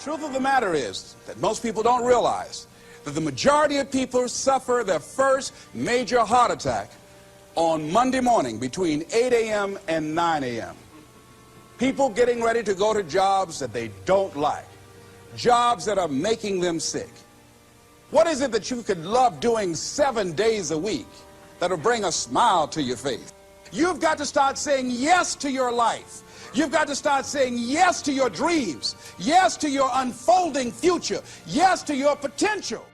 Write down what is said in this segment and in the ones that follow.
Truth of the matter is that most people don't realize that the majority of people suffer their first major heart attack on Monday morning between 8 a.m. and 9 a.m. People getting ready to go to jobs that they don't like, jobs that are making them sick. What is it that you could love doing 7 days a week that'll bring a smile to your face? You've got to start saying yes to your life. You've got to start saying yes to your dreams, yes to your unfolding future, yes to your potential.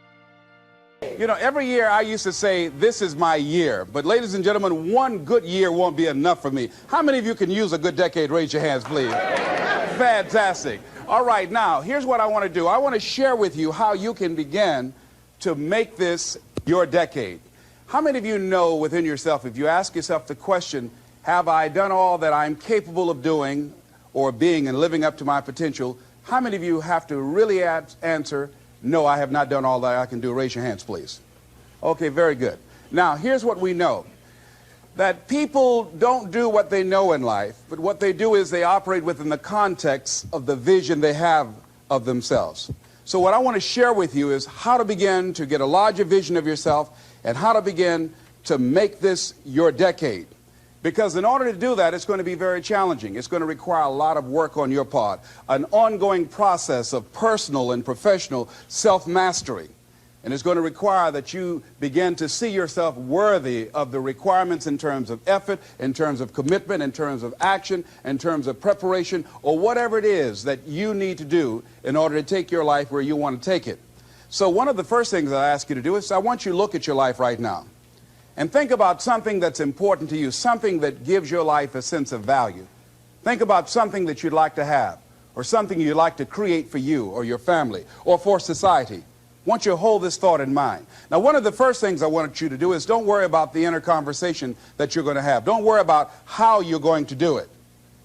You know, every year I used to say, this is my year. But ladies and gentlemen, one good year won't be enough for me. How many of you can use a good decade? Raise your hands, please. Fantastic. All right, now, here's what I want to do. I want to share with you how you can begin to make this your decade. How many of you know within yourself, if you ask yourself the question, have I done all that I'm capable of doing or being and living up to my potential? How many of you have to really answer, no, I have not done all that I can do? Raise your hands, please. Okay, very good. Now, here's what we know. That people don't do what they know in life, but what they do is they operate within the context of the vision they have of themselves. So what I want to share with you is how to begin to get a larger vision of yourself and how to begin to make this your decade. Because in order to do that, it's going to be very challenging. It's going to require a lot of work on your part, an ongoing process of personal and professional self-mastery. And it's going to require that you begin to see yourself worthy of the requirements in terms of effort, in terms of commitment, in terms of action, in terms of preparation, or whatever it is that you need to do in order to take your life where you want to take it. So one of the first things I ask you to do is I want you to look at your life right now. And think about something that's important to you, something that gives your life a sense of value. Think about something that you'd like to have, or something you'd like to create for you or your family or for society. I want you to hold this thought in mind. Now, one of the first things I want you to do is don't worry about the inner conversation that you're going to have. Don't worry about how you're going to do it.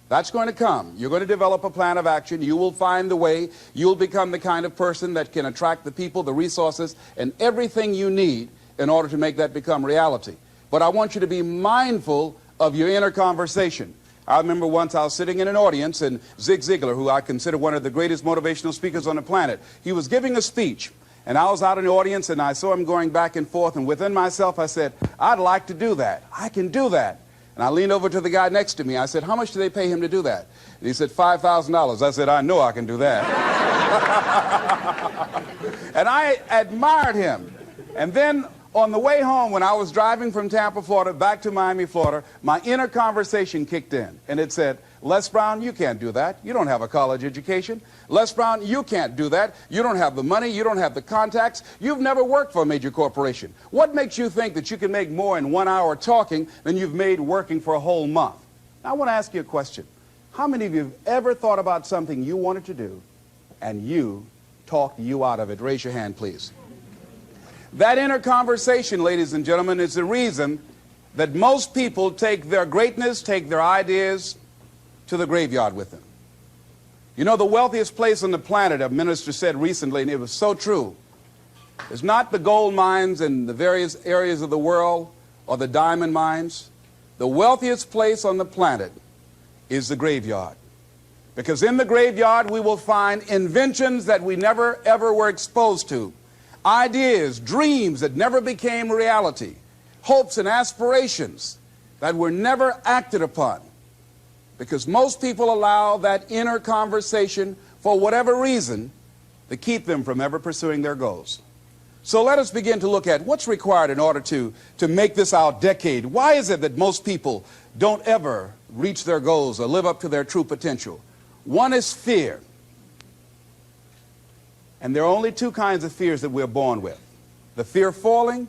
That's going to come. You're going to develop a plan of action. You will find the way. You'll become the kind of person that can attract the people, the resources, and everything you need in order to make that become reality. But I want you to be mindful of your inner conversation. I remember once I was sitting in an audience and Zig Ziglar, who I consider one of the greatest motivational speakers on the planet, he was giving a speech. And I was out in the audience and I saw him going back and forth, and within myself I said, I'd like to do that. I can do that. And I leaned over to the guy next to me. I said, how much do they pay him to do that? And he said, $5,000. I said, I know I can do that. And I admired him. And then on the way home, when I was driving from Tampa, Florida, back to Miami, Florida, my inner conversation kicked in. And it said, Les Brown, you can't do that. You don't have a college education. Les Brown, you can't do that. You don't have the money. You don't have the contacts. You've never worked for a major corporation. What makes you think that you can make more in 1 hour talking than you've made working for a whole month? Now, I want to ask you a question. How many of you have ever thought about something you wanted to do and you talked you out of it? Raise your hand, please. That inner conversation, ladies and gentlemen, is the reason that most people take their greatness, take their ideas to the graveyard with them. You know, the wealthiest place on the planet, a minister said recently, and it was so true, is not the gold mines in the various areas of the world or the diamond mines. The wealthiest place on the planet is the graveyard. Because in the graveyard we will find inventions that we never ever were exposed to. Ideas, dreams that never became reality, hopes and aspirations that were never acted upon. Because most people allow that inner conversation, for whatever reason, to keep them from ever pursuing their goals. So let us begin to look at what's required in order to make this our decade. Why is it that most people don't ever reach their goals or live up to their true potential? One is fear. And there are only two kinds of fears that we're born with. The fear of falling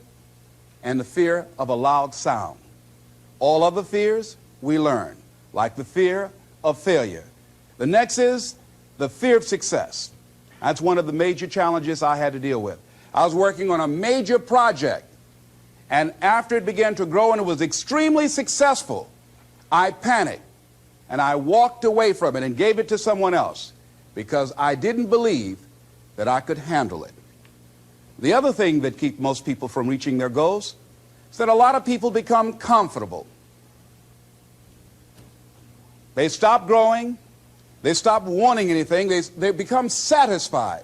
and the fear of a loud sound. All other fears we learn, like the fear of failure. The next is the fear of success. That's one of the major challenges I had to deal with. I was working on a major project, and after it began to grow and it was extremely successful, I panicked and I walked away from it and gave it to someone else because I didn't believe that I could handle it. The other thing that keeps most people from reaching their goals is that a lot of people become comfortable. They stop growing, They stop wanting anything. They become satisfied.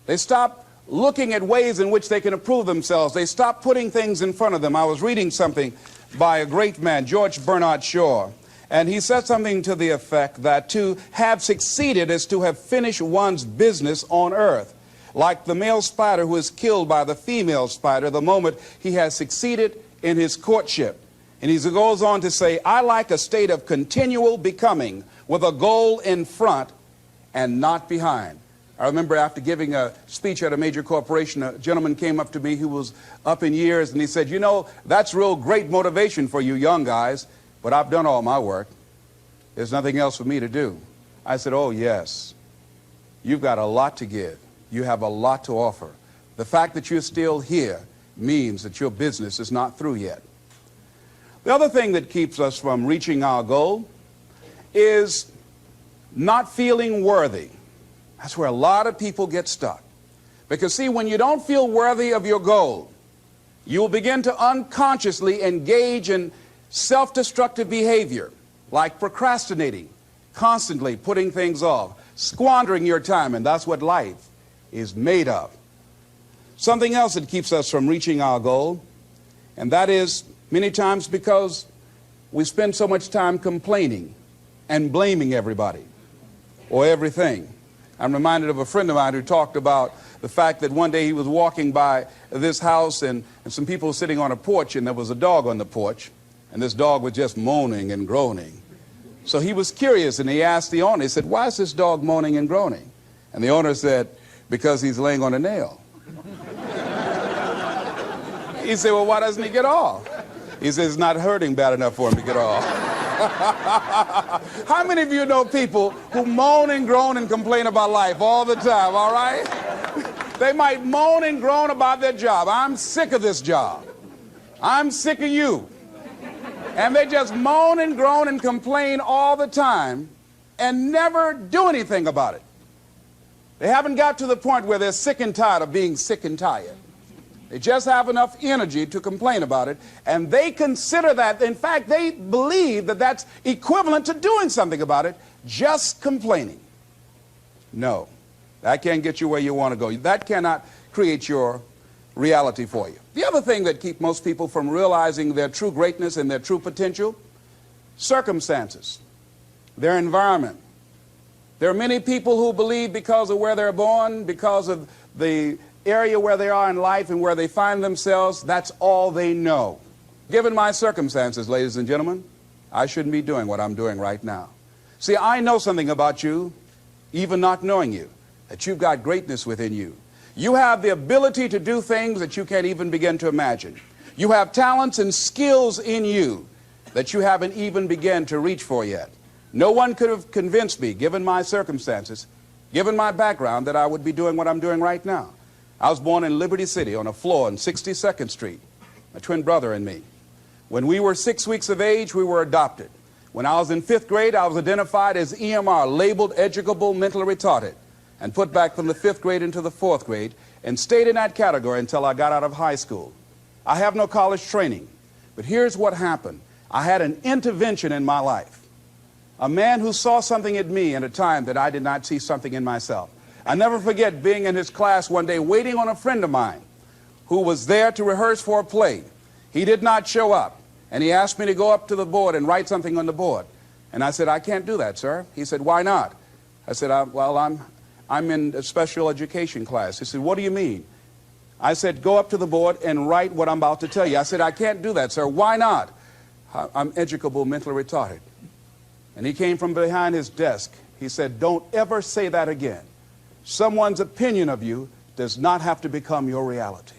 They stop looking at ways in which they can improve themselves. They stop putting things in front of them. I was reading something by a great man, George Bernard Shaw, and he said something to the effect that to have succeeded is to have finished one's business on earth, like the male spider who is killed by the female spider the moment he has succeeded in his courtship. And he goes on to say, I like a state of continual becoming with a goal in front and not behind. I remember after giving a speech at a major corporation, a gentleman came up to me who was up in years, and he said, you know, that's real great motivation for you young guys, but I've done all my work. There's nothing else for me to do. I said, oh, yes. You've got a lot to give. You have a lot to offer. The fact that you're still here means that your business is not through yet. The other thing that keeps us from reaching our goal is not feeling worthy. That's where a lot of people get stuck. Because see, when you don't feel worthy of your goal, you will begin to unconsciously engage in self-destructive behavior, like procrastinating, constantly putting things off, squandering your time, and that's what life is made of. Something else that keeps us from reaching our goal, and that is many times because we spend so much time complaining and blaming everybody or everything. I'm reminded of a friend of mine who talked about the fact that one day he was walking by this house and some people were sitting on a porch, and there was a dog on the porch, and this dog was just moaning and groaning. So he was curious, and he asked the owner, he said, why is this dog moaning and groaning? And the owner said, because he's laying on a nail. He said, well, why doesn't he get off? He says, it's not hurting bad enough for him to get off. How many of you know people who moan and groan and complain about life all the time, all right? They might moan and groan about their job. I'm sick of this job. I'm sick of you. And they just moan and groan and complain all the time and never do anything about it. They haven't got to the point where they're sick and tired of being sick and tired. They just have enough energy to complain about it, and they consider that, in fact, they believe that that's equivalent to doing something about it, just complaining. No, that can't get you where you want to go. That cannot create your reality for you. The other thing that keeps most people from realizing their true greatness and their true potential, circumstances, their environment. There are many people who believe because of where they're born, because of the area where they are in life and where they find themselves, that's all they know. Given my circumstances, ladies and gentlemen, I shouldn't be doing what I'm doing right now. See, I know something about you, even not knowing you, that you've got greatness within you. You have the ability to do things that you can't even begin to imagine. You have talents and skills in you that you haven't even begun to reach for yet. No one could have convinced me, given my circumstances, given my background, that I would be doing what I'm doing right now. I was born in Liberty City on a floor on 62nd Street, my twin brother and me. When we were 6 weeks of age, we were adopted. When I was in 5th grade, I was identified as EMR, labeled educable mentally retarded, and put back from the 5th grade into the 4th grade, and stayed in that category until I got out of high school. I have no college training, but here's what happened. I had an intervention in my life. A man who saw something in me at a time that I did not see something in myself. I never forget being in his class one day waiting on a friend of mine who was there to rehearse for a play. He did not show up, and he asked me to go up to the board and write something on the board. And I said, I can't do that, sir. He said, why not? I said, well, I'm in a special education class. He said, what do you mean? I said, go up to the board and write what I'm about to tell you. I said, I can't do that, sir. Why not? I'm educable mentally retarded. And he came from behind his desk. He said, don't ever say that again. Someone's opinion of you does not have to become your reality.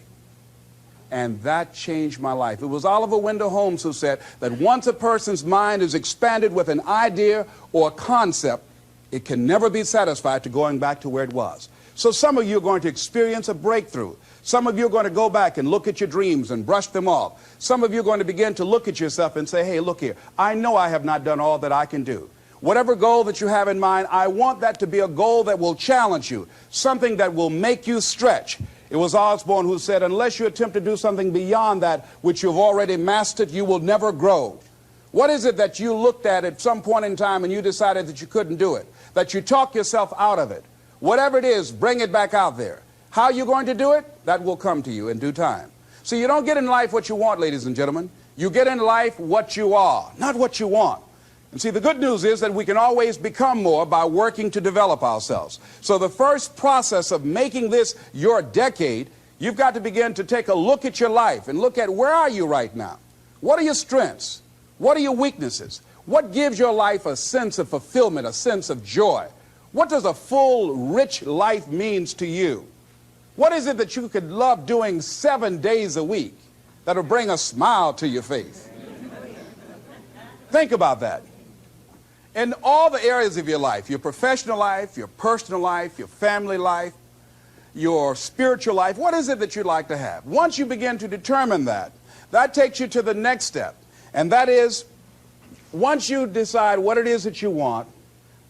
And that changed my life. It was Oliver Wendell Holmes who said that once a person's mind is expanded with an idea or a concept, it can never be satisfied to going back to where it was. So some of you are going to experience a breakthrough. Some of you are going to go back and look at your dreams and brush them off. Some of you are going to begin to look at yourself and say, hey, look here, I know I have not done all that I can do. Whatever goal that you have in mind, I want that to be a goal that will challenge you, something that will make you stretch. It was Osborne who said, unless you attempt to do something beyond that which you've already mastered, you will never grow. What is it that you looked at some point in time and you decided that you couldn't do it? that you talk yourself out of it. Whatever it is, bring it back out there. How you're going to do it, that will come to you in due time. So you don't get in life what you want, ladies and gentlemen. You get in life what you are, not what you want. And see, the good news is that we can always become more by working to develop ourselves. So the first process of making this your decade, you've got to begin to take a look at your life and look at where are you right now? What are your strengths? What are your weaknesses? What gives your life a sense of fulfillment, a sense of joy? What does a full, rich life means to you? What is it that you could love doing 7 days a week that'll bring a smile to your face? Think about that. In all the areas of your life, your professional life, your personal life, your family life, your spiritual life, what is it that you'd like to have? Once you begin to determine that, that takes you to the next step. And that is, once you decide what it is that you want,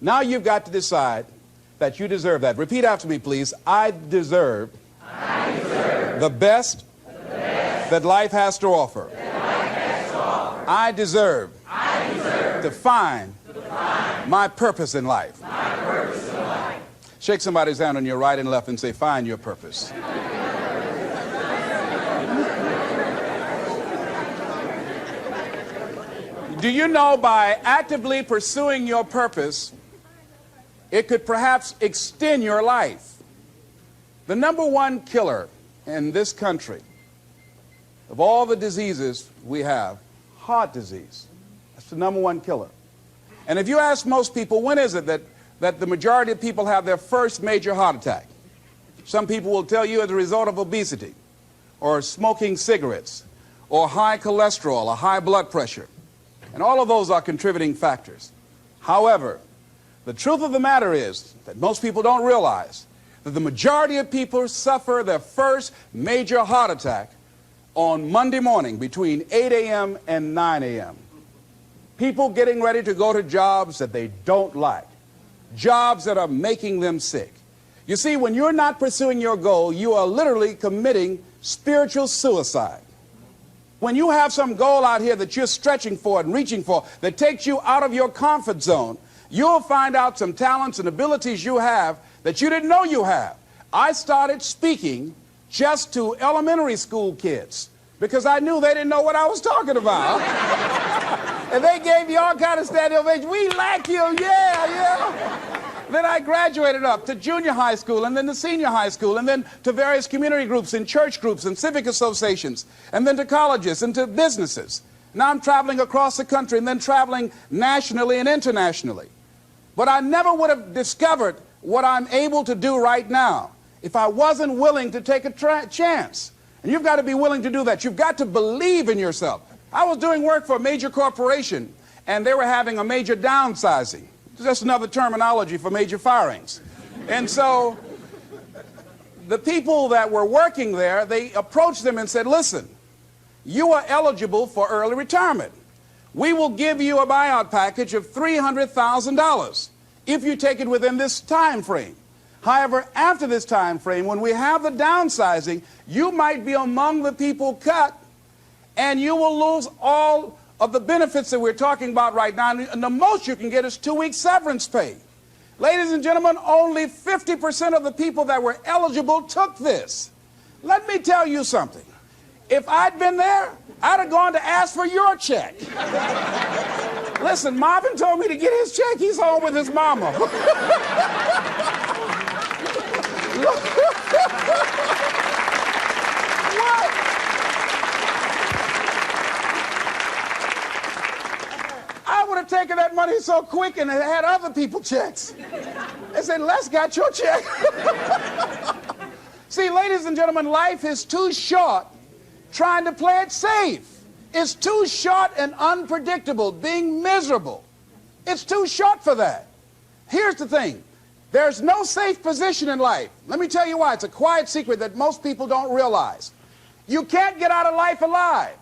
now you've got to decide that you deserve that. Repeat after me, please. I deserve the best that life has to offer. I deserve to find my purpose in life. Shake somebody's hand on your right and left and say, find your purpose. Do you know by actively pursuing your purpose, it could perhaps extend your life? The number one killer in this country of all the diseases we have, heart disease. That's the number one killer. And if you ask most people, when is it that the majority of people have their first major heart attack? Some people will tell you as a result of obesity, or smoking cigarettes, or high cholesterol, or high blood pressure. And all of those are contributing factors. However, the truth of the matter is that most people don't realize that the majority of people suffer their first major heart attack on Monday morning between 8 a.m. and 9 a.m. People getting ready to go to jobs that they don't like, jobs that are making them sick. You see, when you're not pursuing your goal, you are literally committing spiritual suicide. When you have some goal out here that you're stretching for and reaching for that takes you out of your comfort zone, you'll find out some talents and abilities you have that you didn't know you have. I started speaking just to elementary school kids because I knew they didn't know what I was talking about. And they gave me all kind of standing ovation. We like you, yeah. Then I graduated up to junior high school and then to senior high school and then to various community groups and church groups and civic associations and then to colleges and to businesses. Now I'm traveling across the country and then traveling nationally and internationally. But I never would have discovered what I'm able to do right now if I wasn't willing to take a chance. And you've got to be willing to do that. You've got to believe in yourself. I was doing work for a major corporation and they were having a major downsizing. Just another terminology for major firings. And so the people that were working there, they approached them and said, listen, you are eligible for early retirement. We will give you a buyout package of $300,000 if you take it within this time frame. However, after this time frame, when we have the downsizing, you might be among the people cut and you will lose all of the benefits that we're talking about right now, and the most you can get is 2 weeks severance pay. Ladies and gentlemen, only 50% of the people that were eligible took this. Let me tell you something. If I'd been there, I'd have gone to ask for your check. Listen, Marvin told me to get his check. He's home with his mama. What? I would have taken that money so quick and had other people checks. They said, Les got your check. See, ladies and gentlemen, life is too short trying to play it safe. It's too short and unpredictable, being miserable. It's too short for that. Here's the thing. There's no safe position in life. Let me tell you why. It's a quiet secret that most people don't realize. You can't get out of life alive.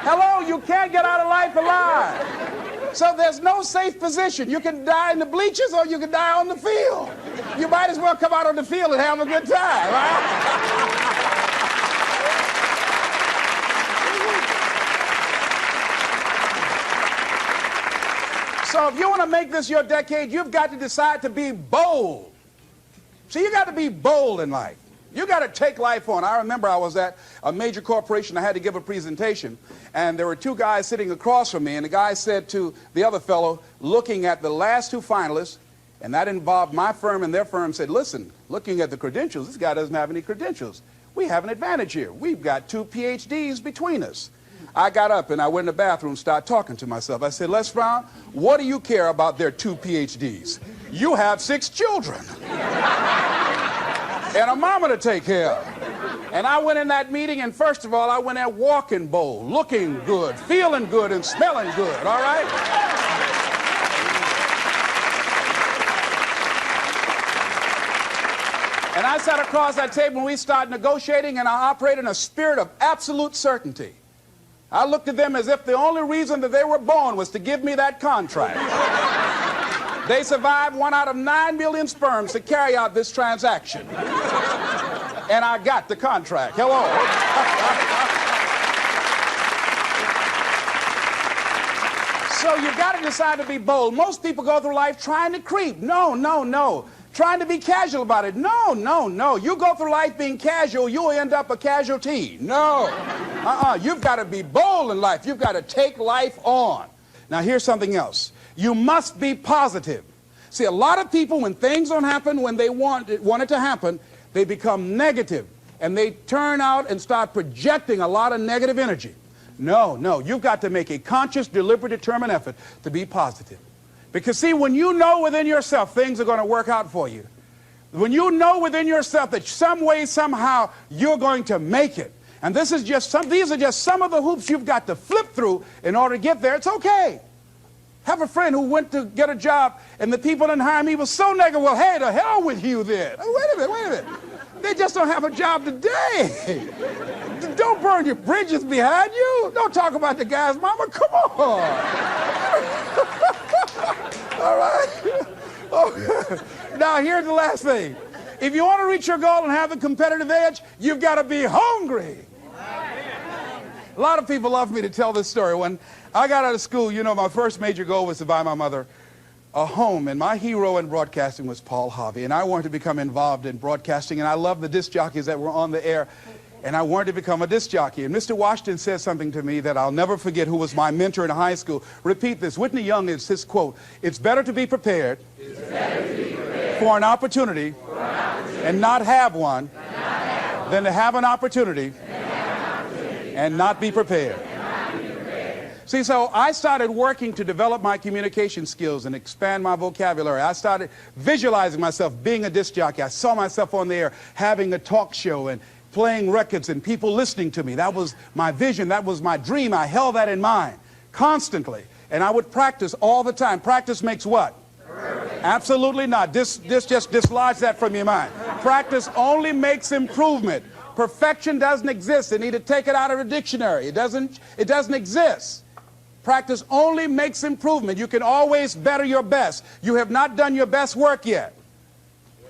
Hello, you can't get out of life alive. So there's no safe position. You can die in the bleachers or you can die on the field. You might as well come out on the field and have a good time, right? So if you want to make this your decade, you've got to decide to be bold. See, you got to be bold in life. You got to take life on. I remember I was at a major corporation. I had to give a presentation, and there were two guys sitting across from me, and the guy said to the other fellow, looking at the last two finalists, and that involved my firm and their firm, said, listen, looking at the credentials, this guy doesn't have any credentials. We have an advantage here. We've got 2 PhDs between us. I got up and I went in the bathroom and started talking to myself. I said, Les Brown, what do you care about their 2 PhDs? You have 6 children and a mama to take care of. And I went in that meeting, and first of all, I went there walking bold, looking good, feeling good, and smelling good, all right? And I sat across that table and we started negotiating, and I operated in a spirit of absolute certainty. I looked at them as if the only reason that they were born was to give me that contract. They survived 1 out of 9 million sperms to carry out this transaction. And I got the contract. Hello. So you've got to decide to be bold. Most people go through life trying to creep. No, no, no. Trying to be casual about it. No, no, no. You go through life being casual, you'll end up a casualty. No. You've got to be bold in life. You've got to take life on. Now, here's something else. You must be positive. See, a lot of people, when things don't happen when they want it to happen, they become negative, and they turn out and start projecting a lot of negative energy. No, no. You've got to make a conscious, deliberate, determined effort to be positive. Because, see, when you know within yourself things are going to work out for you, when you know within yourself that some way, somehow, you're going to make it, and these are just some of the hoops you've got to flip through in order to get there, it's okay. Have a friend who went to get a job, and the people didn't hire me was so negative. Well, hey, to hell with you then. Wait a minute. They just don't have a job today. Don't burn your bridges behind you. Don't talk about the guy's mama. Come on. All right? Oh. Now, here's the last thing. If you want to reach your goal and have a competitive edge, you've got to be hungry. A lot of people love me to tell this story. When I got out of school, you know, my first major goal was to buy my mother a home, and my hero in broadcasting was Paul Harvey, and I wanted to become involved in broadcasting, and I loved the disc jockeys that were on the air, and I wanted to become a disc jockey. And Mr. Washington said something to me that I'll never forget, who was my mentor in high school. Repeat this. Whitney Young is his quote. It's better to be prepared, for an opportunity, and not have one, than to have an opportunity and not be prepared. See, so I started working to develop my communication skills and expand my vocabulary. I started visualizing myself being a disc jockey. I saw myself on the air having a talk show and playing records and people listening to me. That was my vision. That was my dream. I held that in mind constantly. And I would practice all the time. Practice makes what? Perfect. Absolutely not. Just dislodge that from your mind. Practice only makes improvement. Perfection doesn't exist. They need to take it out of the dictionary. It doesn't exist. Practice only makes improvement. You can always better your best. You have not done your best work yet.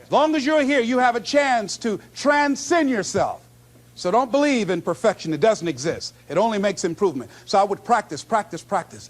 As long as you're here, you have a chance to transcend yourself. So don't believe in perfection. It doesn't exist. It only makes improvement. So I would practice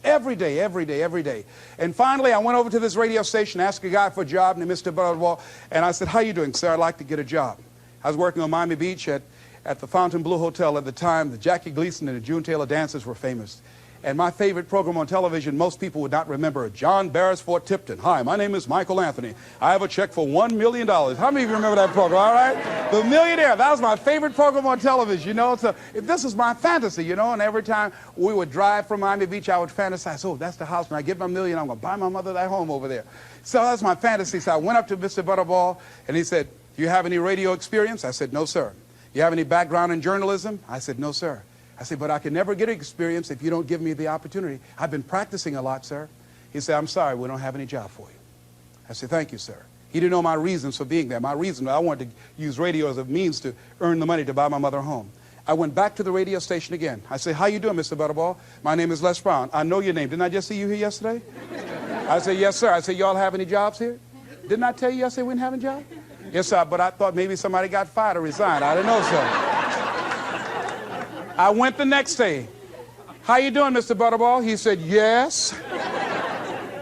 every day. And finally, I went over to this radio station, asked a guy for a job named Mr. Butterwall, and I said, how you doing, sir? I'd like to get a job. I was working on Miami Beach at the Fontainebleau Hotel at the time. The Jackie Gleason and the June Taylor dances were famous. And my favorite program on television, most people would not remember, John Beresford Tipton. Hi, my name is Michael Anthony. I have a check for $1 million. How many of you remember that program, all right? The Millionaire, that was my favorite program on television, you know. So this is my fantasy, you know, and every time we would drive from Miami Beach, I would fantasize, oh, that's the house. When I get my million, I'm going to buy my mother that home over there. So that's my fantasy. So I went up to Mr. Butterball, and he said, do you have any radio experience? I said, no, sir. You have any background in journalism? I said, no, sir. I said, but I can never get experience if you don't give me the opportunity. I've been practicing a lot, sir. He said, I'm sorry, we don't have any job for you. I said, thank you, sir. He didn't know my reasons for being there. My reason, I wanted to use radio as a means to earn the money to buy my mother a home. I went back to the radio station again. I said, how you doing, Mr. Butterball? My name is Les Brown. I know your name. Didn't I just see you here yesterday? I said, yes, sir. I said, y'all have any jobs here? Didn't I tell you yesterday we didn't have any jobs? Yes, sir, but I thought maybe somebody got fired or resigned. I didn't know, sir. I went the next day. How you doing, Mr. Butterball? He said, yes.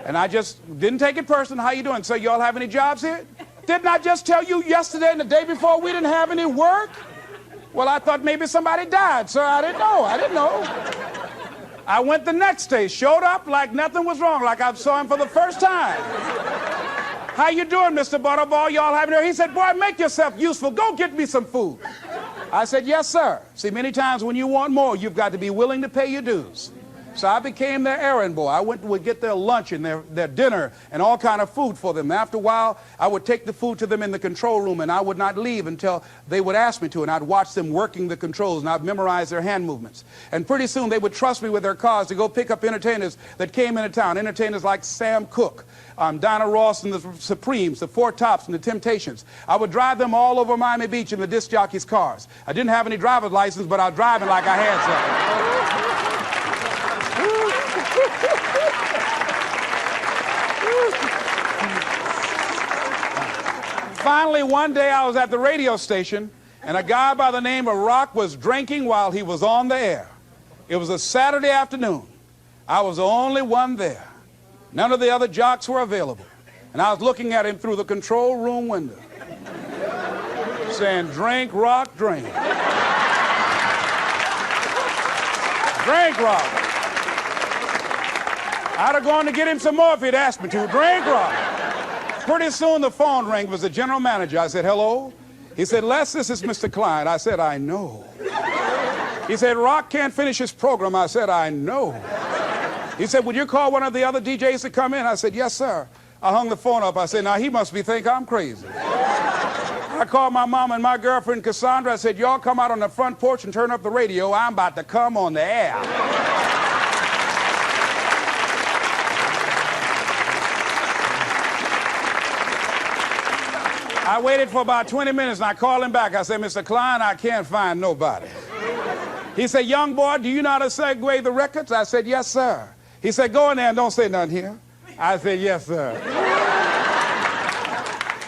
And I just didn't take it personal. How you doing? So y'all have any jobs here? Didn't I just tell you yesterday and the day before we didn't have any work? Well, I thought maybe somebody died, sir. I didn't know. I went the next day, showed up like nothing was wrong, like I saw him for the first time. How you doing, Mr. Butterball? Y'all having here? He said, boy, make yourself useful. Go get me some food. I said, yes, sir. See, many times when you want more, you've got to be willing to pay your dues. So I became their errand boy. I would get their lunch and their dinner and all kind of food for them. After a while, I would take the food to them in the control room, and I would not leave until they would ask me to, and I'd watch them working the controls, and I'd memorize their hand movements. And pretty soon, they would trust me with their cars to go pick up entertainers that came into town, entertainers like Sam Cooke, Dinah Ross and the Supremes, the Four Tops and the Temptations. I would drive them all over Miami Beach in the disc jockeys' cars. I didn't have any driver's license, but I was driving like I had some. Finally, one day I was at the radio station, and a guy by the name of Rock was drinking while he was on the air. It was a Saturday afternoon. I was the only one there. None of the other jocks were available. And I was looking at him through the control room window, saying, drink, Rock, drink. Drink, Rock. I'd have gone to get him some more if he'd asked me to. Drink, Rock. Pretty soon the phone rang. It was the general manager. I said, hello? He said, Les, this is Mr. Klein. I said, I know. He said, Rock can't finish his program. I said, I know. He said, would you call one of the other DJs to come in? I said, yes, sir. I hung the phone up. I said, now he must think I'm crazy. I called my mom and my girlfriend, Cassandra. I said, y'all come out on the front porch and turn up the radio. I'm about to come on the air. I waited for about 20 minutes, and I called him back. I said, Mr. Klein, I can't find nobody. He said, young boy, do you know how to segue the records? I said, yes, sir. He said, go in there and don't say nothing here. I said, yes, sir.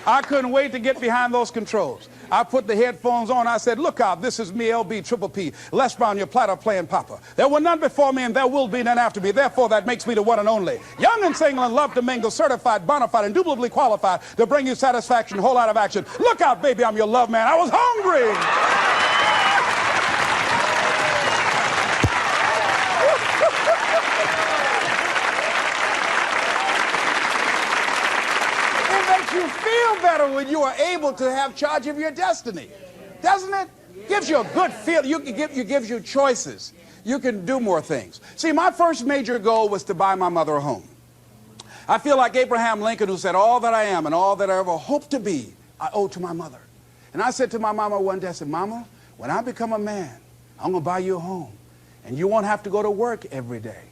I couldn't wait to get behind those controls. I put the headphones on. I said, look out, this is me, LB Triple P, Les Brown, your platter playing papa. There were none before me, and there will be none after me. Therefore, that makes me the one and only. Young and single and love to mingle, certified, bona fide, indubitably qualified to bring you satisfaction, whole lot of action. Look out, baby, I'm your love man. I was hungry. You feel better when you are able to have charge of your destiny, doesn't it? Gives you a good feel. Gives you choices. You can do more things. See, my first major goal was to buy my mother a home. I feel like Abraham Lincoln, who said, all that I am and all that I ever hope to be, I owe to my mother. And I said to my mama one day, I said, Mama, when I become a man, I'm going to buy you a home. And you won't have to go to work every day.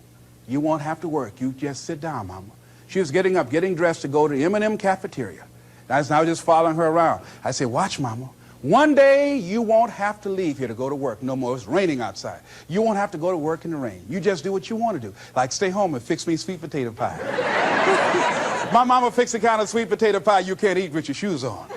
You won't have to work. You just sit down, Mama. She was getting up, getting dressed to go to the M&M cafeteria. I was just following her around. I said, watch, Mama. One day you won't have to leave here to go to work no more. It's raining outside. You won't have to go to work in the rain. You just do what you want to do. Like stay home and fix me sweet potato pie. My mama fixed the kind of sweet potato pie you can't eat with your shoes on.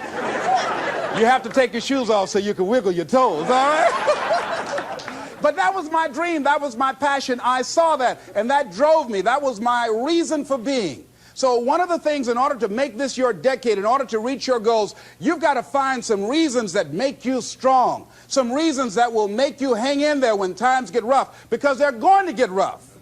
You have to take your shoes off so you can wiggle your toes, all right? But that was my dream. That was my passion. I saw that, and that drove me. That was my reason for being. So one of the things, in order to make this your decade, in order to reach your goals, you've got to find some reasons that make you strong, some reasons that will make you hang in there when times get rough, because they're going to get rough.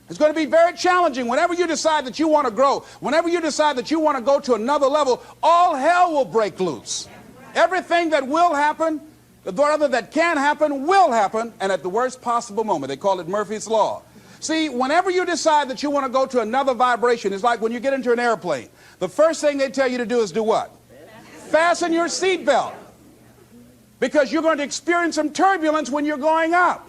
It's going to be very challenging. Whenever you decide that you want to grow, whenever you decide that you want to go to another level, all hell will break loose. Everything that will happen, rather that can happen, will happen, and at the worst possible moment. They call it Murphy's Law. See, whenever you decide that you want to go to another vibration, it's like when you get into an airplane. The first thing they tell you to do is do what? Fasten your seatbelt. Because you're going to experience some turbulence when you're going up.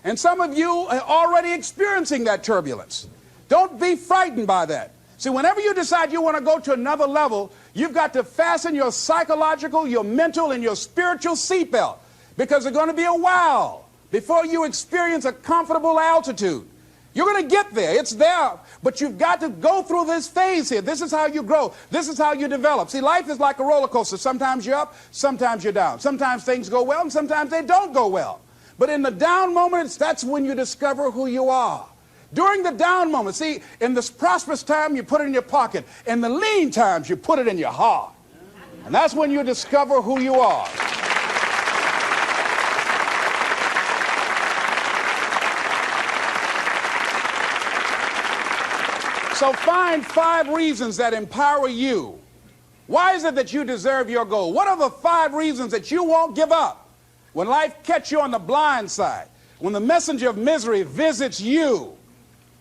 And some of you are already experiencing that turbulence. Don't be frightened by that. See, whenever you decide you want to go to another level, you've got to fasten your psychological, your mental, and your spiritual seatbelt. Because there's going to be a while before you experience a comfortable altitude. You're going to get there. It's there. But you've got to go through this phase here. This is how you grow. This is how you develop. See, life is like a roller coaster. Sometimes you're up, sometimes you're down. Sometimes things go well, and sometimes they don't go well. But in the down moments, that's when you discover who you are. During the down moments, see, in this prosperous time, you put it in your pocket. In the lean times, you put it in your heart. And that's when you discover who you are. So find 5 reasons that empower you. Why is it that you deserve your goal? What are the 5 reasons that you won't give up when life catches you on the blind side? When the messenger of misery visits you,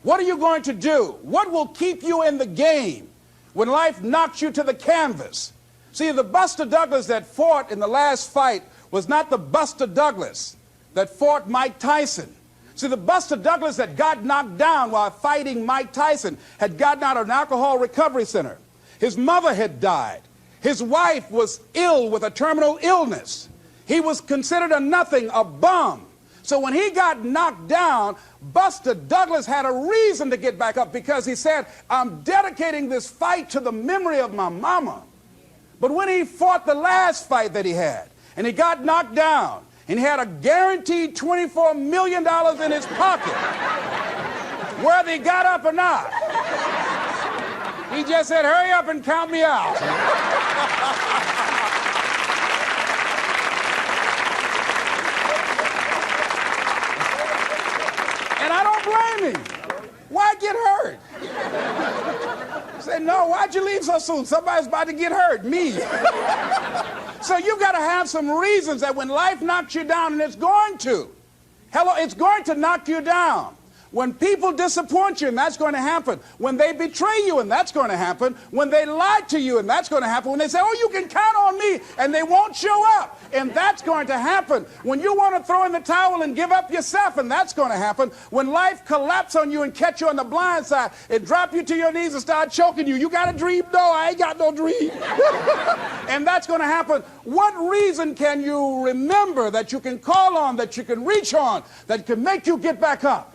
what are you going to do? What will keep you in the game when life knocks you to the canvas? See, the Buster Douglas that fought in the last fight was not the Buster Douglas that fought Mike Tyson. See, the Buster Douglas that got knocked down while fighting Mike Tyson had gotten out of an alcohol recovery center. His mother had died. His wife was ill with a terminal illness. He was considered a nothing, a bum. So when he got knocked down, Buster Douglas had a reason to get back up because he said, I'm dedicating this fight to the memory of my mama. But when he fought the last fight that he had, and he got knocked down, and he had a guaranteed $24 million in his pocket, whether he got up or not, he just said, hurry up and count me out. And I don't blame him. Why get hurt? Say, no, why'd you leave so soon? Somebody's about to get hurt, me. So you've got to have some reasons that when life knocks you down, and it's going to. Hello, it's going to knock you down. When people disappoint you, and that's going to happen. When they betray you, and that's going to happen. When they lie to you, and that's going to happen. When they say, oh, you can count on me, and they won't show up, and that's going to happen. When you want to throw in the towel and give up yourself, and that's going to happen. When life collapses on you and catch you on the blind side, it drop you to your knees and start choking you. You got a dream? No, I ain't got no dream. And that's going to happen. What reason can you remember that you can call on, that you can reach on, that can make you get back up?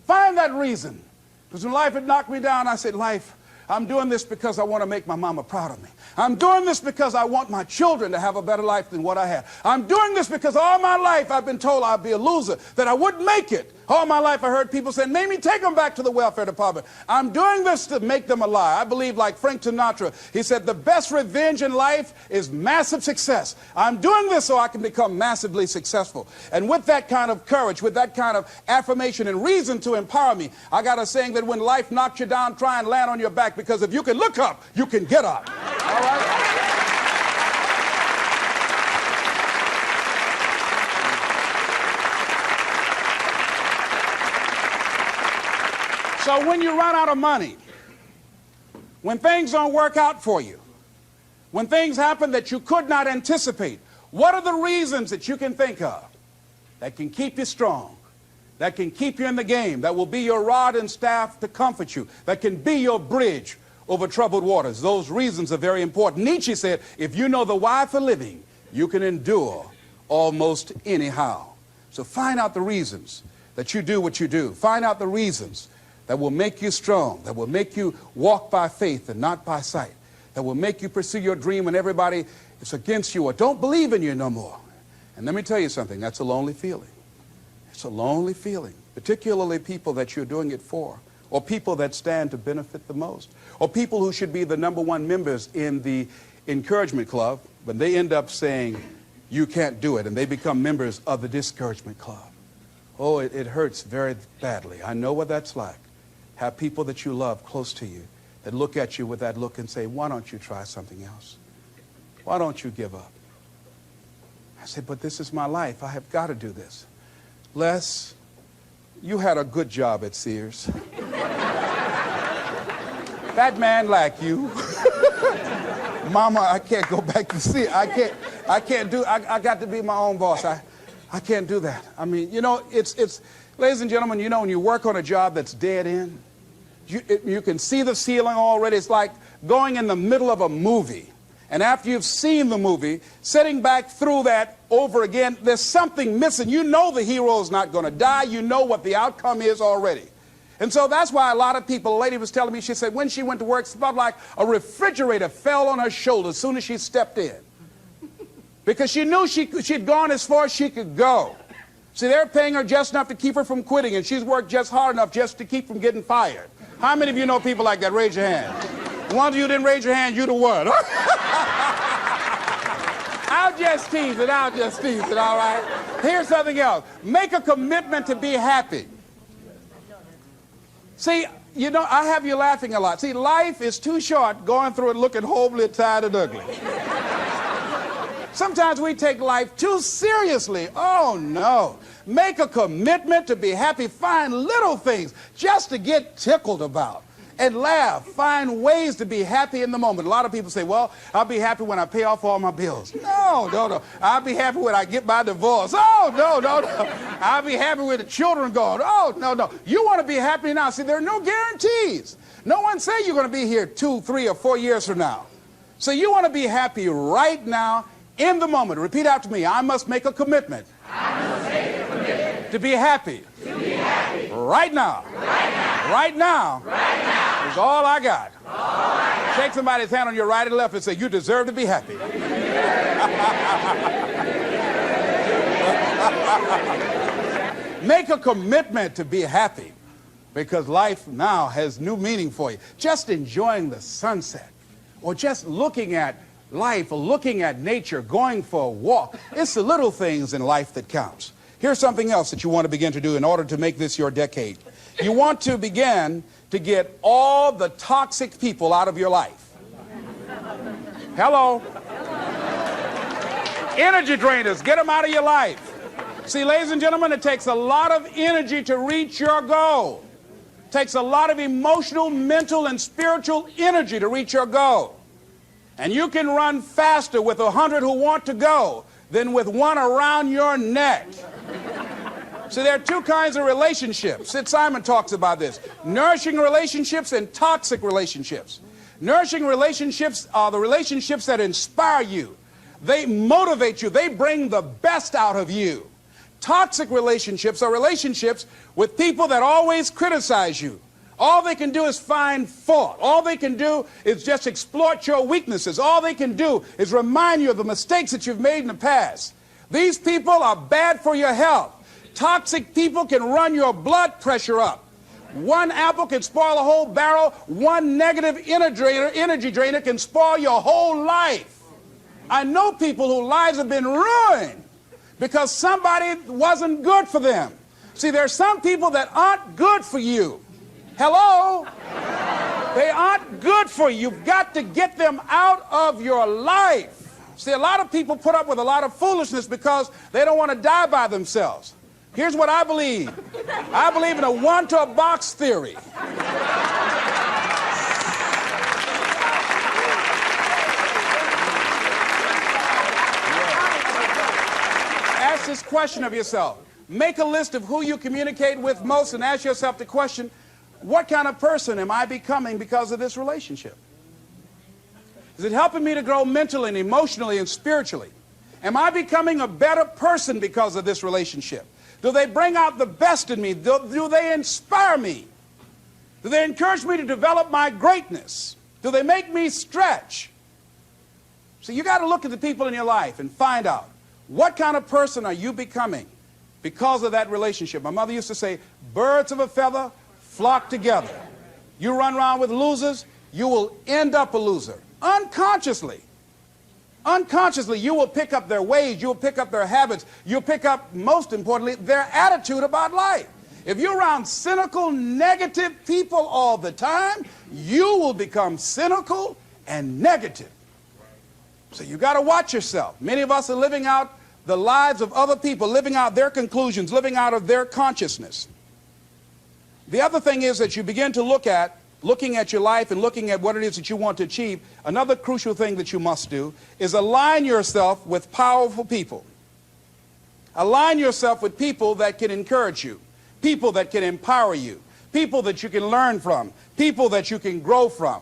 Find that reason. Because when life had knocked me down, I said, life, I'm doing this because I want to make my mama proud of me. I'm doing this because I want my children to have a better life than what I had. I'm doing this because all my life I've been told I'd be a loser, that I wouldn't make it. All my life I heard people say, Mamie, take them back to the welfare department. I'm doing this to make them a lie. I believe, like Frank Sinatra, he said, the best revenge in life is massive success. I'm doing this so I can become massively successful. And with that kind of courage, with that kind of affirmation and reason to empower me, I got a saying that when life knocks you down, try and land on your back, because if you can look up, you can get up. All right? So when you run out of money, when things don't work out for you, when things happen that you could not anticipate, what are the reasons that you can think of that can keep you strong, that can keep you in the game, that will be your rod and staff to comfort you, that can be your bridge over troubled waters? Those reasons are very important. Nietzsche said, if you know the why for living, you can endure almost anyhow. So find out the reasons that you do what you do. Find out the reasons that will make you strong, that will make you walk by faith and not by sight, that will make you pursue your dream when everybody is against you or don't believe in you no more. And let me tell you something, that's a lonely feeling. It's a lonely feeling, particularly people that you're doing it for, or people that stand to benefit the most, or people who should be the #1 members in the encouragement club, but they end up saying, you can't do it, and they become members of the discouragement club. Oh, it hurts very badly. I know what that's like. Have people that you love close to you that look at you with that look and say, why don't you try something else? Why don't you give up? I said, but this is my life. I have got to do this. Les, you had a good job at Sears. That man like you. Mama, I can't go back to Sears. I can't do, I got to be my own boss. I can't do that. I mean, you know, it's, ladies and gentlemen, you know, when you work on a job that's dead end, you can see the ceiling already. It's like going in the middle of a movie. And after you've seen the movie, sitting back through that over again, there's something missing. You know the hero is not going to die. You know what the outcome is already. And so that's why a lot of people, a lady was telling me, she said when she went to work, it felt like a refrigerator fell on her shoulder as soon as she stepped in. Because she knew she'd gone as far as she could go. See, they're paying her just enough to keep her from quitting, and she's worked just hard enough just to keep from getting fired. How many of you know people like that? Raise your hand. The ones of you didn't raise your hand, you the what? I'll just tease it, all right? Here's something else. Make a commitment to be happy. See, you know, I have you laughing a lot. See, life is too short going through it looking homely, tired, and ugly. Sometimes we take life too seriously. Oh, no. Make a commitment to be happy. Find little things just to get tickled about and laugh. Find ways to be happy in the moment. A lot of people say, well, I'll be happy when I pay off all my bills. No, no, no. I'll be happy when I get my divorce. Oh, no, no, no. I'll be happy with the children gone. Oh, no, no. You want to be happy now. See, there are no guarantees. No one say you're going to be here 2, 3, or 4 years from now. So you want to be happy right now, in the moment. Repeat after me. I must make a commitment. I must make a commitment to be happy. To be happy. Right now. Right now. Right now. Right now. Is all I got. All I got. Shake somebody's hand on your right and left and say, you deserve to be happy. Make a commitment to be happy, because life now has new meaning for you. Just enjoying the sunset, or just looking at life, or looking at nature, going for a walk. It's the little things in life that counts. Here's something else that you want to begin to do in order to make this your decade. You want to begin to get all the toxic people out of your life. Hello? Energy drainers, get them out of your life. See, ladies and gentlemen, it takes a lot of energy to reach your goal. It takes a lot of emotional, mental, and spiritual energy to reach your goal. And you can run faster with 100 who want to go than with one around your neck. See, there are two kinds of relationships. Sid Simon talks about this. Nourishing relationships and toxic relationships. Nourishing relationships are the relationships that inspire you. They motivate you. They bring the best out of you. Toxic relationships are relationships with people that always criticize you. All they can do is find fault. All they can do is just exploit your weaknesses. All they can do is remind you of the mistakes that you've made in the past. These people are bad for your health. Toxic people can run your blood pressure up. One apple can spoil a whole barrel. One negative energy drainer can spoil your whole life. I know people whose lives have been ruined because somebody wasn't good for them. See, there are some people that aren't good for you. Hello? They aren't good for you. You've got to get them out of your life. See, a lot of people put up with a lot of foolishness because they don't want to die by themselves. Here's what I believe. I believe in a one-to-a-box theory. Ask this question of yourself. Make a list of who you communicate with most and ask yourself the question, what kind of person am I becoming because of this relationship? Is it helping me to grow mentally and emotionally and spiritually? Am I becoming a better person because of this relationship? Do they bring out the best in me? Do they inspire me? Do they encourage me to develop my greatness? Do they make me stretch? So you got to look at the people in your life and find out, what kind of person are you becoming because of that relationship? My mother used to say, birds of a feather flock together. You run around with losers, you will end up a loser. Unconsciously. Unconsciously, you will pick up their ways, you will pick up their habits, you'll pick up, most importantly, their attitude about life. If you're around cynical, negative people all the time, you will become cynical and negative. So you got to watch yourself. Many of us are living out the lives of other people, living out their conclusions, living out of their consciousness. The other thing is that you begin to looking at your life and looking at what it is that you want to achieve. Another crucial thing that you must do is align yourself with powerful people. Align yourself with people that can encourage you, people that can empower you, people that you can learn from, people that you can grow from.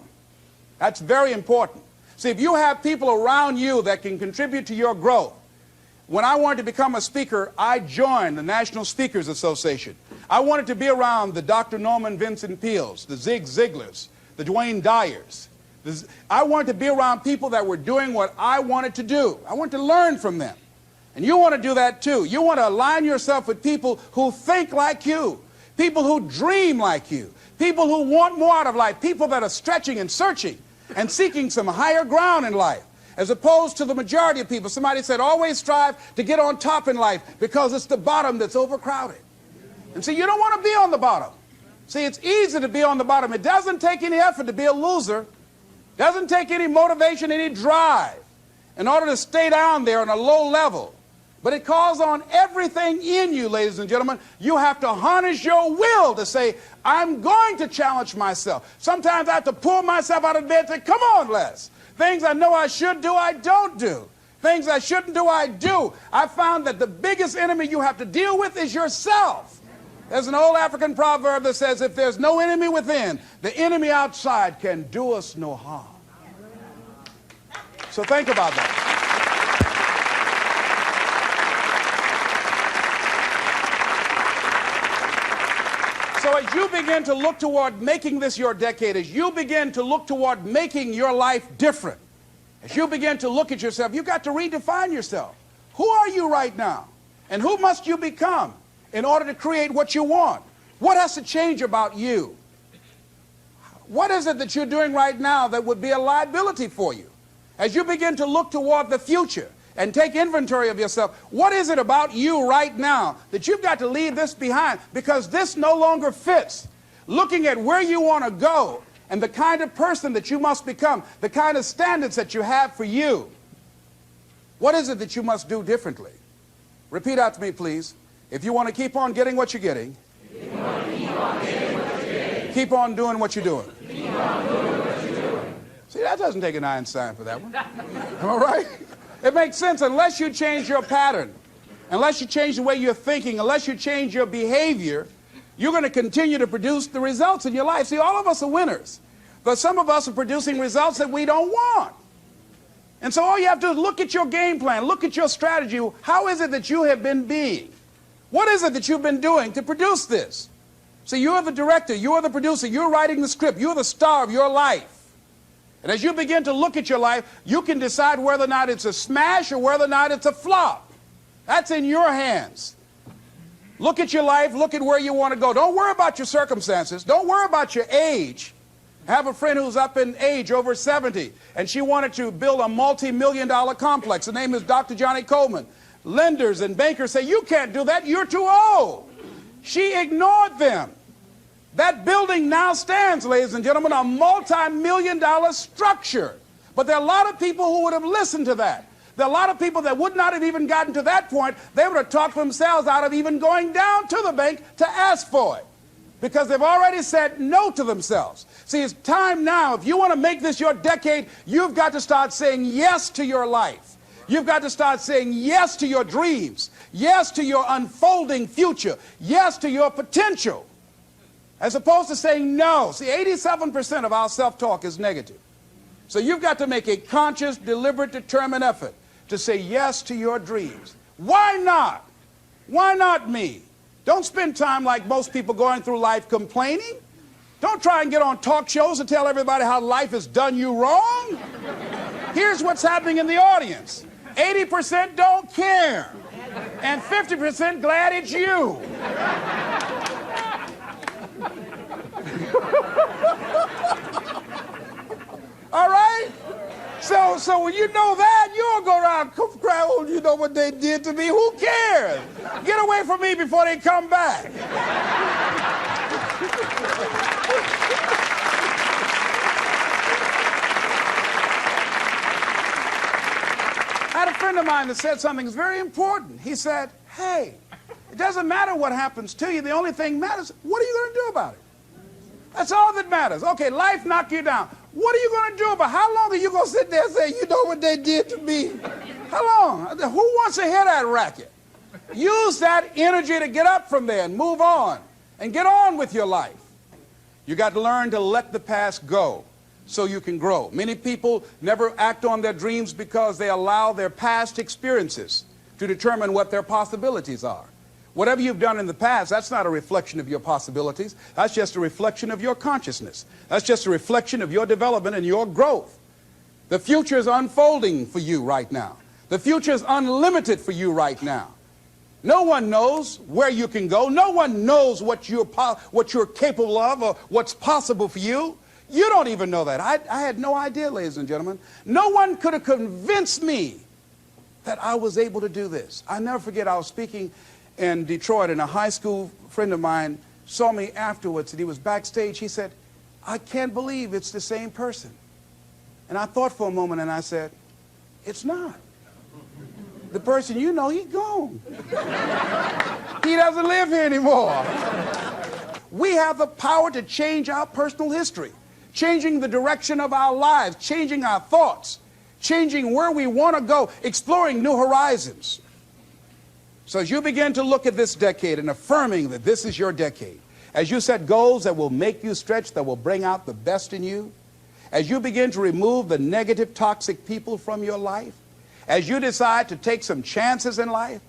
That's very important. See, if you have people around you that can contribute to your growth. When I wanted to become a speaker, I joined the National Speakers Association. I wanted to be around the Dr. Norman Vincent Peales, the Zig Ziglars, the Dwayne Dyers. I wanted to be around people that were doing what I wanted to do. I wanted to learn from them. And you want to do that too. You want to align yourself with people who think like you, people who dream like you, people who want more out of life, people that are stretching and searching and seeking some higher ground in life, as opposed to the majority of people. Somebody said, always strive to get on top in life because it's the bottom that's overcrowded. And see, you don't want to be on the bottom. See, it's easy to be on the bottom. It doesn't take any effort to be a loser. It doesn't take any motivation, any drive in order to stay down there on a low level. But it calls on everything in you, ladies and gentlemen. You have to harness your will to say, I'm going to challenge myself. Sometimes I have to pull myself out of bed and say, come on, Les. Things I know I should do, I don't do. Things I shouldn't do, I do. I found that the biggest enemy you have to deal with is yourself. There's an old African proverb that says, if there's no enemy within, the enemy outside can do us no harm. So think about that. So as you begin to look toward making this your decade, as you begin to look toward making your life different, as you begin to look at yourself, you've got to redefine yourself. Who are you right now? And who must you become in order to create what you want? What has to change about you? What is it that you're doing right now that would be a liability for you? As you begin to look toward the future and take inventory of yourself, what is it about you right now that you've got to leave this behind because this no longer fits? Looking at where you want to go and the kind of person that you must become, the kind of standards that you have for you. What is it that you must do differently? Repeat out to me, please. If you want to keep on getting what you're getting, keep on doing what you're doing. See, that doesn't take an Einstein for that one. Am I right? It makes sense unless you change your pattern, unless you change the way you're thinking, unless you change your behavior, you're going to continue to produce the results in your life. See, all of us are winners, but some of us are producing results that we don't want. And so all you have to do is look at your game plan, look at your strategy. How is it that you have been being? What is it that you've been doing to produce this? See, you're the director, you're the producer, you're writing the script, you're the star of your life. And as you begin to look at your life, you can decide whether or not it's a smash or whether or not it's a flop. That's in your hands. Look at your life, look at where you want to go. Don't worry about your circumstances. Don't worry about your age. I have a friend who's up in age, over 70, and she wanted to build a multi-million-dollar complex. The name is Dr. Johnny Coleman. Lenders and bankers say, you can't do that, you're too old. She ignored them. That building now stands, ladies and gentlemen, a multi-million-dollar structure. But there are a lot of people who would have listened to that. There are a lot of people that would not have even gotten to that point. They would have talked themselves out of even going down to the bank to ask for it, because they've already said no to themselves. See, it's time now. If you want to make this your decade, you've got to start saying yes to your life. You've got to start saying yes to your dreams, yes to your unfolding future, yes to your potential, as opposed to saying no. See, 87% of our self-talk is negative. So you've got to make a conscious, deliberate, determined effort to say yes to your dreams. Why not? Why not me? Don't spend time like most people going through life complaining. Don't try and get on talk shows and tell everybody how life has done you wrong. Here's what's happening in the audience. 80% don't care, and 50% glad it's you. All right? So when you know that, you'll go around cry, oh, you know what they did to me? Who cares? Get away from me before they come back. I had a friend of mine that said something that's very important. He said, hey, it doesn't matter what happens to you. The only thing matters, what are you going to do about it? That's all that matters. Okay, life knocked you down. What are you going to do about it? How long are you going to sit there and say, you know what they did to me? How long? Who wants to hear that racket? Use that energy to get up from there and move on and get on with your life. You got to learn to let the past go so you can grow. Many people never act on their dreams because they allow their past experiences to determine what their possibilities are. Whatever you've done in the past, that's not a reflection of your possibilities. That's just a reflection of your consciousness. That's just a reflection of your development and your growth. The future is unfolding for you right now. The future is unlimited for you right now. No one knows where you can go. No one knows what you're capable of or what's possible for you. You don't even know that. I had no idea, ladies and gentlemen. No one could have convinced me that I was able to do this. I never forget, I was speaking in Detroit, and a high school friend of mine saw me afterwards, and he was backstage. He said, "I can't believe it's the same person." And I thought for a moment, and I said, "It's not. The person you know, he's gone. He doesn't live here anymore." We have the power to change our personal history, changing the direction of our lives, changing our thoughts, changing where we want to go, exploring new horizons. So as you begin to look at this decade and affirming that this is your decade, as you set goals that will make you stretch, that will bring out the best in you, as you begin to remove the negative, toxic people from your life, as you decide to take some chances in life,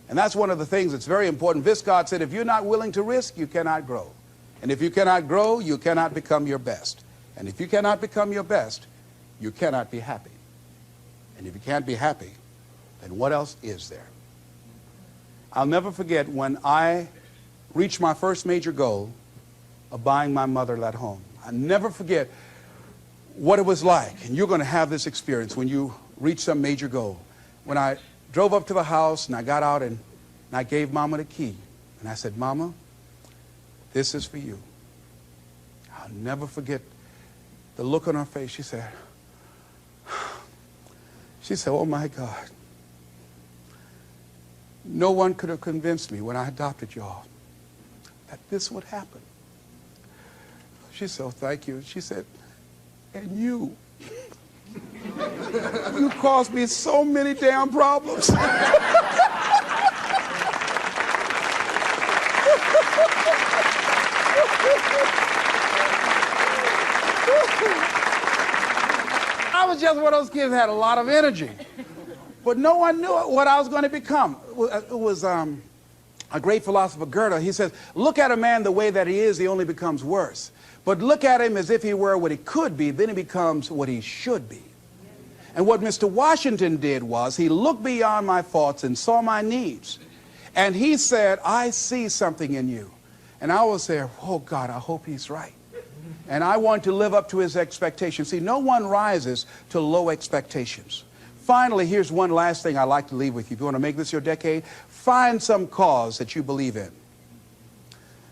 and that's one of the things that's very important. Viscard said, if you're not willing to risk, you cannot grow. And if you cannot grow, you cannot become your best. And if you cannot become your best, you cannot be happy. And if you can't be happy, then what else is there? I'll never forget when I reached my first major goal of buying my mother that home. I'll never forget what it was like. And you're going to have this experience when you reach some major goal. When I drove up to the house and I got out and I gave Mama the key. And I said, "Mama, this is for you." I'll never forget the look on her face. She said, "Oh my God. No one could have convinced me when I adopted y'all that this would happen." She said, "Oh, thank you." She said, "And you. You caused me so many damn problems." I was just one of those kids that had a lot of energy. But no one knew what I was going to become. It was a great philosopher, Goethe. He says, look at a man the way that he is, he only becomes worse. But look at him as if he were what he could be, then he becomes what he should be. And what Mr. Washington did was he looked beyond my faults and saw my needs. And he said, "I see something in you." And I was there, oh God, I hope he's right. And I want to live up to his expectations. See, no one rises to low expectations. Finally, here's one last thing I'd like to leave with you. If you want to make this your decade, find some cause that you believe in.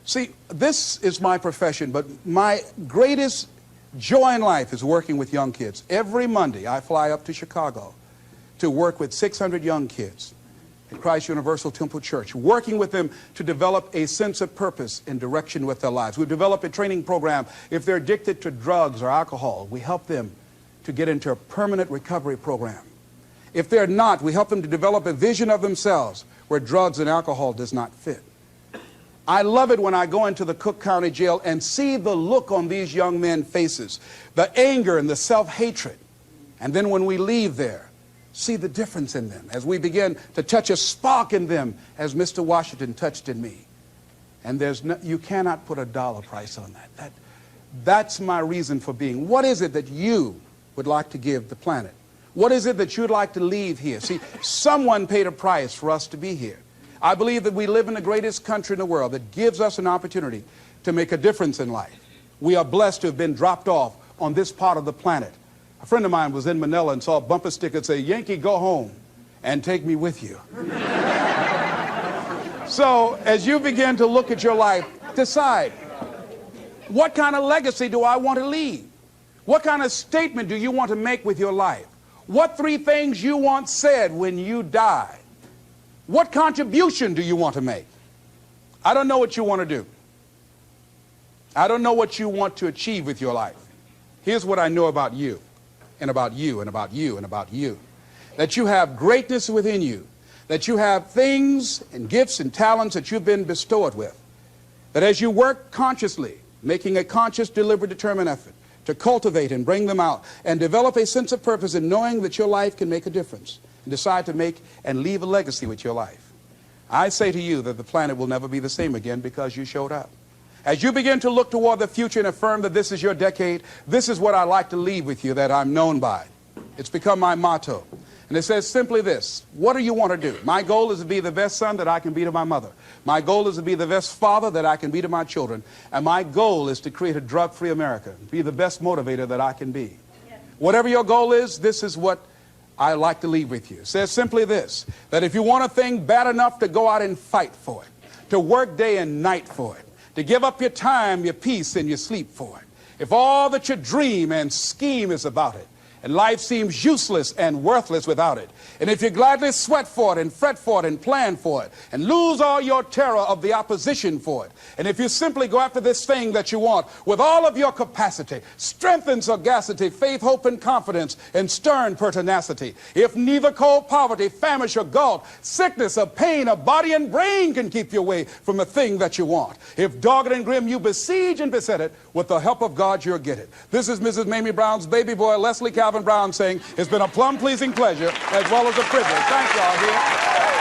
See, this is my profession, but my greatest joy in life is working with young kids. Every Monday, I fly up to Chicago to work with 600 young kids at Christ Universal Temple Church, working with them to develop a sense of purpose and direction with their lives. We develop a training program. If they're addicted to drugs or alcohol, we help them to get into a permanent recovery program. If they're not, we help them to develop a vision of themselves where drugs and alcohol does not fit. I love it when I go into the Cook County Jail and see the look on these young men's faces, the anger and the self-hatred. And then when we leave there, see the difference in them as we begin to touch a spark in them as Mr. Washington touched in me. And you cannot put a dollar price on that. That's my reason for being. What is it that you would like to give the planet? What is it that you'd like to leave here? See, someone paid a price for us to be here. I believe that we live in the greatest country in the world that gives us an opportunity to make a difference in life. We are blessed to have been dropped off on this part of the planet. A friend of mine was in Manila and saw a bumper sticker that said, "Yankee, go home and take me with you." So as you begin to look at your life, decide, what kind of legacy do I want to leave? What kind of statement do you want to make with your life? What 3 things you want said when you die? What contribution do you want to make? I don't know what you want to do. I don't know what you want to achieve with your life. Here's what I know about you, and about you, and about you, and about you. That you have greatness within you. That you have things and gifts and talents that you've been bestowed with. That as you work consciously, making a conscious, deliberate, determined effort to cultivate and bring them out and develop a sense of purpose in knowing that your life can make a difference and decide to make and leave a legacy with your life. I say to you that the planet will never be the same again because you showed up. As you begin to look toward the future and affirm that this is your decade, this is what I like to leave with you that I'm known by. It's become my motto. And it says simply this: what do you want to do? My goal is to be the best son that I can be to my mother. My goal is to be the best father that I can be to my children. And my goal is to create a drug-free America, be the best motivator that I can be. Whatever your goal is, this is what I like to leave with you. It says simply this: that if you want a thing bad enough to go out and fight for it, to work day and night for it, to give up your time, your peace, and your sleep for it, if all that you dream and scheme is about it, and life seems useless and worthless without it, and if you gladly sweat for it and fret for it and plan for it and lose all your terror of the opposition for it, and if you simply go after this thing that you want with all of your capacity, strength and sagacity, faith, hope, and confidence, and stern pertinacity, if neither cold poverty, famish, or gulf, sickness, or pain, of body and brain can keep you away from the thing that you want, if dogged and grim you besiege and beset it, with the help of God you'll get it. This is Mrs. Mamie Brown's baby boy, Leslie Calvin Brown, saying it's been a plumb pleasing pleasure as well as a privilege. Thank y'all here.